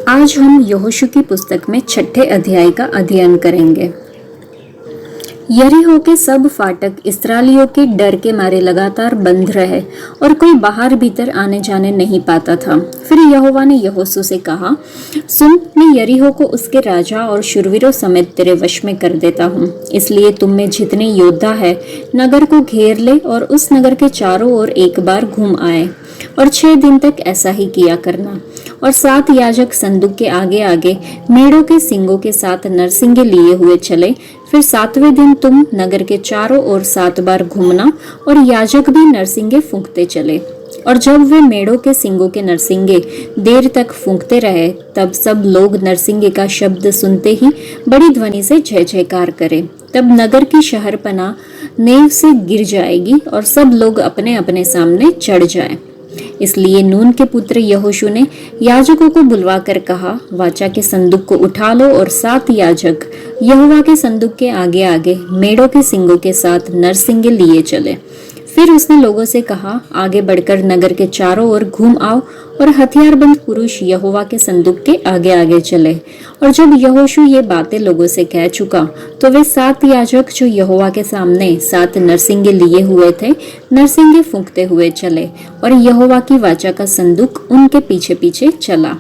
आज हम यहोशू की पुस्तक में 6ठे अध्याय का अध्ययन करेंगे। यरीहो के सब फाटक इस्राएलियों के डर के मारे लगातार बंद रहे और कोई बाहर भीतर आने जाने नहीं पाता था। फिर यहोवा ने यहोशू से कहा, सुन, मैं यरीहो को उसके राजा और शूरवीरों समेत तेरे वश में कर देता हूँ। इसलिए तुम में जितने योद्धा है नगर को घेर ले और उस नगर के चारों ओर एक बार घूम आए और 6 दिन तक ऐसा ही किया करना। और 7 याजक संदूक के आगे आगे मेढ़ों के सींगों के साथ नरसिंगे लिए हुए चले। फिर 7वें दिन तुम नगर के चारों ओर 7 बार घूमना और याजक भी नरसिंगे फूंकते चले। और जब वे मेढ़ों के सींगों के नरसिंगे देर तक फूंकते रहे, तब सब लोग नरसिंगे का शब्द सुनते ही बड़ी ध्वनि से जय जयकार करें। तब नगर की शहरपनाह नेव से गिर जाएगी और सब लोग अपने अपने सामने चढ़ जाएं। इसलिए नून के पुत्र यहोशू ने याजकों को बुलवाकर कहा, वाचा के संदूक को उठा लो। और 7 याजक यहोवा के संदूक के आगे आगे मेढ़ों के सींगों के साथ नरसिंगे लिए चले। फिर उसने लोगों से कहा, आगे बढ़कर नगर के चारों ओर घूम आओ। और हथियारबंद पुरुष यहोवा के संदूक के आगे आगे चले। और जब यहोशू ये बातें लोगों से कह चुका, तो वे 7 याजक जो यहोवा के सामने 7 नरसिंगे लिए हुए थे, नरसिंगे फूंकते हुए चले और यहोवा की वाचा का संदूक उनके पीछे पीछे चला।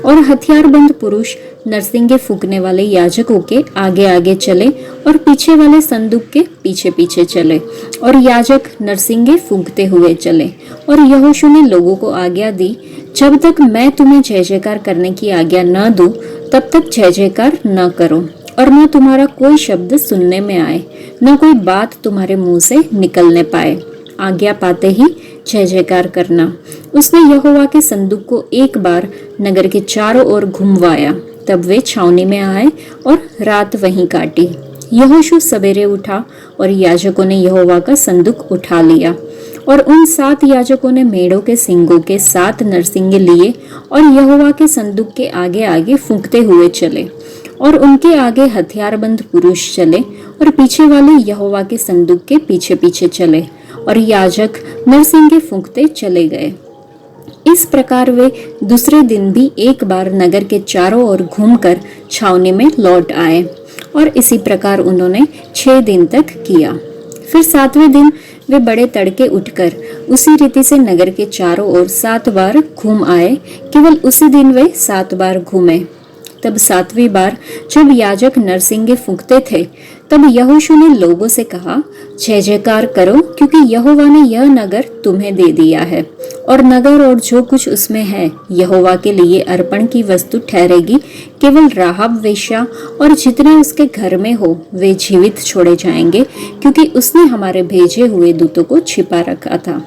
और हथियारबंद पुरुष नरसिंगे फूंकने वाले याजकों के आगे आगे चले और पीछे वाले संदूक के पीछे पीछे चले और याजक नरसिंगे फूंकते हुए चले। और यहोशू ने लोगों को आज्ञा दी, जब तक मैं तुम्हें जय जयकार करने की आज्ञा न दूं, तब तक जय जयकार न करो और न तुम्हारा कोई शब्द सुनने में आए, न कोई बात तुम्हारे मुंह से निकलने पाए। आज्ञा पाते ही जय जयकार करना। उसने यहोवा के संदूक को एक बार नगर के चारों ओर घुमवाया। तब वे छावनी में आए और रात वहीं काटी। यहोशू सवेरे उठा और याजकों ने यहोवा का संदूक उठा लिया। और उन 7 याजकों ने मेढ़ों के सींगों के 7 नरसिंगे लिए और यहोवा के संदूक के आगे आगे फूंकते हुए चले। और उनके आगे हथियारबंद पुरुष चले और पीछे वाले यहोवा के संदूक के पीछे पीछे चले और याजक नरसिंगे फूंकते चले गए। इस प्रकार वे दूसरे दिन भी एक बार नगर के चारों ओर घूमकर छावनी में लौट आए और इसी प्रकार उन्होंने 6 दिन तक किया। फिर 7वें दिन वे बड़े तड़के उठकर उसी रीति से नगर के चारों ओर 7 बार घूम आए। केवल उसी दिन वे 7 बार घूमे। तब 7वीं बार जब याजक नरसिंगे फूंकते थे, तब यहोशू ने लोगों से कहा, जय जयकार करो, क्योंकि यहोवा ने यह नगर तुम्हें दे दिया है। और नगर और जो कुछ उसमें है यहोवा के लिए अर्पण की वस्तु ठहरेगी। केवल राहाब वेश्या और जितने उसके घर में हो वे जीवित छोड़े जाएंगे, क्योंकि उसने हमारे भेजे हुए दूतों को छिपा रखा था।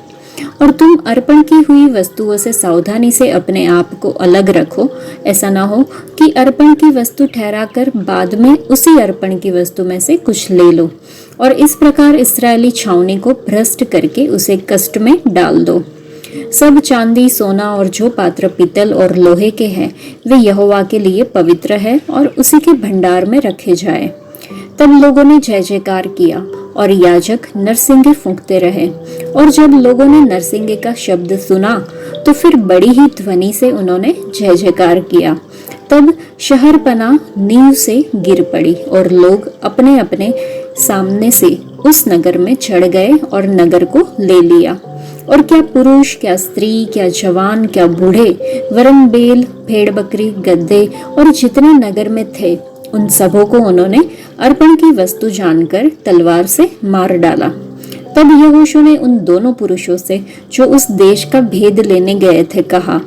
और तुम अर्पण की हुई वस्तुओं से सावधानी से अपने आप को अलग रखो। ऐसा ना हो कि अर्पण की वस्तु ठहराकर बाद में उसी अर्पण की वस्तु में से कुछ ले लो और इस प्रकार इस्राएली छावनी को भ्रष्ट करके उसे कष्ट में डाल दो। सब चांदी, सोना और जो पात्र पीतल और लोहे के हैं, वे यहोवा के लिए पवित्र है और उसी के भंडार में रखे जाए। तब लोगों ने जय जयकार किया और याजक नरसिंगे फूंकते रहे। और जब लोगों ने नरसिंगे का शब्द सुना, तो फिर बड़ी ही ध्वनि से उन्होंने जय जयकार किया। तब शहरपनाह नींव से गिर पड़ी और लोग अपने अपने सामने से उस नगर में चढ़ गए और नगर को ले लिया। और क्या पुरुष, क्या स्त्री, क्या जवान, क्या बूढ़े, वरन बैल, भेड़ बकरी, गद्दे और जितने नगर में थे, उन सबों को उन्होंने अर्पण की वस्तु जानकर तलवार से मार डाला। तब यहोशू ने उन दोनों पुरुषों से जो उस देश का भेद लेने गए थे कहा,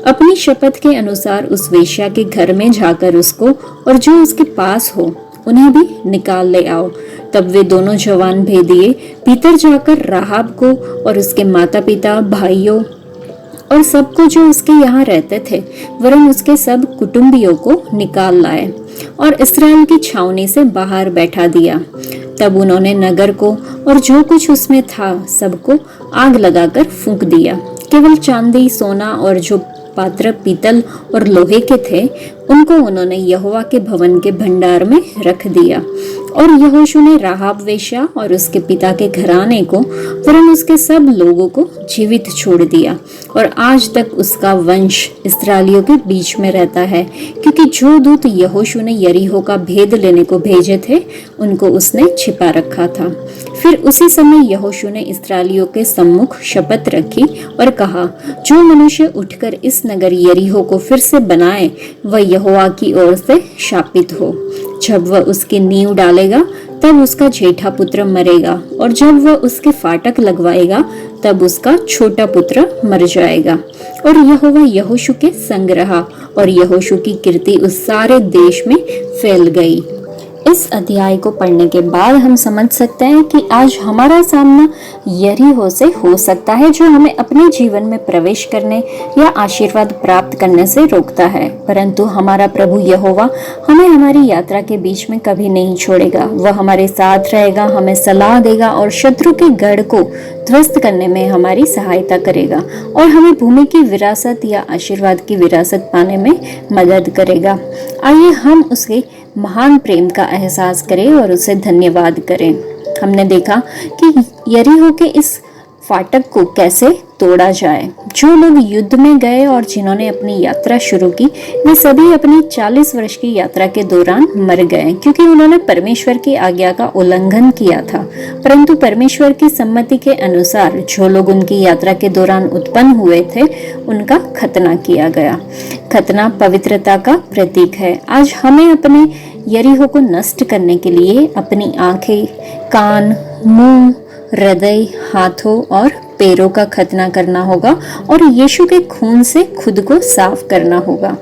अपनी शपथ के अनुसार उस वेश्या के घर में जाकर उसको और जो उसके पास हो उन्हें भी निकाल ले आओ। तब वे दोनों जवान भेदिए भीतर जाकर राहाब को और उसके माता पिता, भाइयों और सबको जो उसके यहाँ रहते थे, वरन उसके सब कुटुंबियों को निकाल लाए और इस्राएल की छावनी से बाहर बैठा दिया। तब उन्होंने नगर को और जो कुछ उसमें था सबको आग लगाकर फूंक दिया। केवल चांदी, सोना और जो पात्र पीतल और लोहे के थे उनको उन्होंने यहोवा के भवन के भंडार में रख दिया। और यहोशू ने राहाब वेश्या और उसके पिता के घराने को वरन उसके सब लोगों को जीवित छोड़ दिया, और आज तक उसका वंश इस्राएलियों के बीच में रहता है, क्योंकि जो दूत यहोशू ने यरीहो का भेद लेने को भेजे थे उनको उसने छिपा रखा था। फिर उसी समय यहोशू ने इस्राएलियों के सम्मुख शपथ रखी और कहा, जो मनुष्य उठकर इस नगर यरीहो को फिर से बनाए वह यहोवा की ओर से शापित हो। जब वह उसकी नींव डालेगा तब उसका जेठा पुत्र मरेगा, और जब वह उसके फाटक लगवाएगा तब उसका छोटा पुत्र मर जाएगा। और यहोवा यहोशू के संग रहा, और यहोशू की कीर्ति उस सारे देश में फैल गई। इस अध्याय को पढ़ने के बाद हम समझ सकते हैं कि आज हमारा सामना यरीहो से हो सकता है, जो हमें अपने जीवन में प्रवेश करने या आशीर्वाद प्राप्त करने से रोकता है। परंतु हमारा प्रभु यहोवा हमें हमारी यात्रा के बीच में कभी नहीं छोड़ेगा। वह हमारे साथ रहेगा, हमें सलाह देगा और शत्रु के गढ़ को ध्वस्त करने में हमारी सहायता करेगा, और हमें भूमि की विरासत या आशीर्वाद की विरासत पाने में मदद करेगा। आइए हम उसके महान प्रेम का एहसास करें और उसे धन्यवाद करें। हमने देखा कि यरीहो के इस फाटक को कैसे तोड़ा जाए। जो लोग युद्ध में गए और जिन्होंने अपनी यात्रा शुरू की, वे सभी अपनी 40 वर्ष की यात्रा के दौरान मर गए, क्योंकि उन्होंने परमेश्वर की आज्ञा का उल्लंघन किया था। परंतु परमेश्वर की सम्मति के अनुसार जो लोग उनकी यात्रा के दौरान उत्पन्न हुए थे, उनका खतना किया गया। खतना पवित्रता का प्रतीक है। आज हमें अपने यरीहो को नष्ट करने के लिए अपनी आंखें, कान, मुंह, हृदय, हाथों और पैरों का खतना करना होगा, और यीशु के खून से खुद को साफ करना होगा।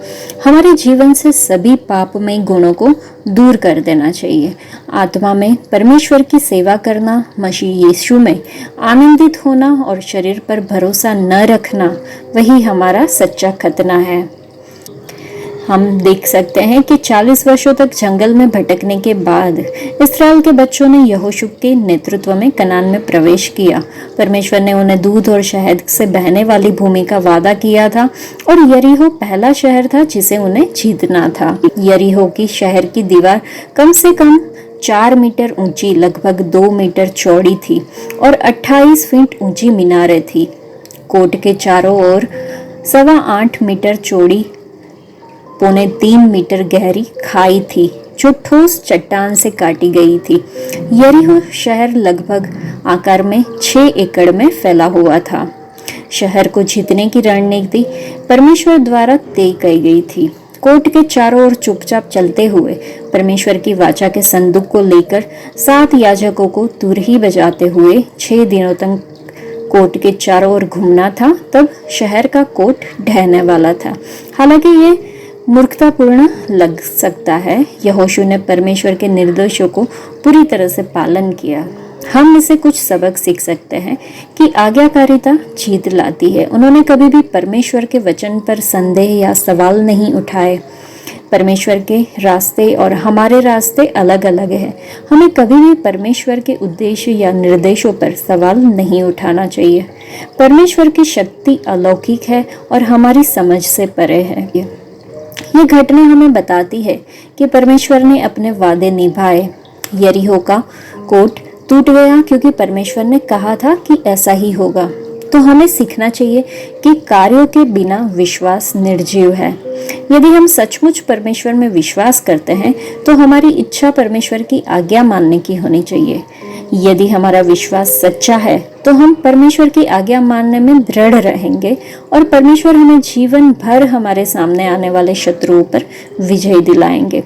हमारे जीवन से सभी पापमय गुणों को दूर कर देना चाहिए। आत्मा में परमेश्वर की सेवा करना, मसीह यीशु में आनंदित होना और शरीर पर भरोसा न रखना, वही हमारा सच्चा खतना है। हम देख सकते हैं कि 40 वर्षों तक जंगल में भटकने के बाद इस्राएल के बच्चों ने यहोशू के नेतृत्व में कनान में प्रवेश किया। परमेश्वर ने उन्हें दूध और शहद से बहने वाली भूमि का वादा किया था, और यरीहो पहला शहर था जिसे उन्हें जीतना था। यरीहो की शहर की दीवार कम से कम 4 मीटर ऊंची, लगभग 2 मीटर चौड़ी थी, और 28 फीट ऊंची मीनारें थी। कोट के चारों ओर 8.25 मीटर चौड़ी, 3.25 मीटर गहरी खाई थी, जो ठोस चट्टान से काटी गई थी। यरीहो शहर लगभग आकार में 6 एकड़ में फैला हुआ था। शहर को जीतने की रणनीति परमेश्वर द्वारा तय की गई थी। कोट के चारों ओर चुपचाप चलते हुए परमेश्वर की वाचा के संदूक को लेकर 7 याजकों को तुरही बजाते हुए 6 दिनों तक कोट के चारों ओर घूमना था। तब शहर का कोट ढहने वाला था। हालांकि ये मूर्खतापूर्ण लग सकता है, यहोशू ने परमेश्वर के निर्देशों को पूरी तरह से पालन किया। हम इसे कुछ सबक सीख सकते हैं कि आज्ञाकारिता जीत लाती है। उन्होंने कभी भी परमेश्वर के वचन पर संदेह या सवाल नहीं उठाए। परमेश्वर के रास्ते और हमारे रास्ते अलग अलग हैं। हमें कभी भी परमेश्वर के उद्देश्य या निर्देशों पर सवाल नहीं उठाना चाहिए। परमेश्वर की शक्ति अलौकिक है और हमारी समझ से परे है। ये घटना हमें बताती है कि परमेश्वर ने अपने वादे निभाए। यरीहो का कोट टूट गया क्योंकि परमेश्वर ने कहा था कि ऐसा ही होगा। तो हमें सीखना चाहिए कि कार्यों के बिना विश्वास निर्जीव है। यदि हम सचमुच परमेश्वर में विश्वास करते हैं तो हमारी इच्छा परमेश्वर की आज्ञा मानने की होनी चाहिए। यदि हमारा विश्वास सच्चा है तो हम परमेश्वर की आज्ञा मानने में दृढ़ रहेंगे, और परमेश्वर हमें जीवन भर हमारे सामने आने वाले शत्रुओं पर विजय दिलाएंगे।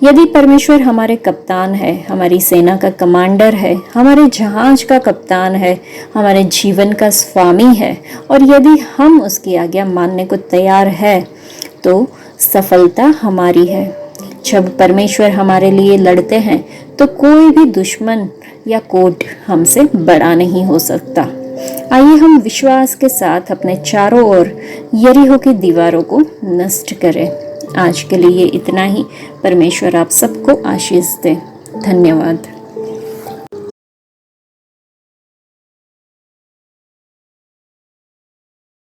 यदि परमेश्वर हमारे कप्तान है, हमारी सेना का कमांडर है, हमारे जहाज का कप्तान है, हमारे जीवन का स्वामी है, और यदि हम उसकी आज्ञा मानने को तैयार है तो सफलता हमारी है। जब परमेश्वर हमारे लिए लड़ते हैं तो कोई भी दुश्मन या कोट हमसे बड़ा नहीं हो सकता। आइए हम विश्वास के साथ अपने चारों ओर यरीहो की दीवारों को नष्ट करें। आज के लिए इतना ही। परमेश्वर आप सबको आशीष दे। धन्यवाद।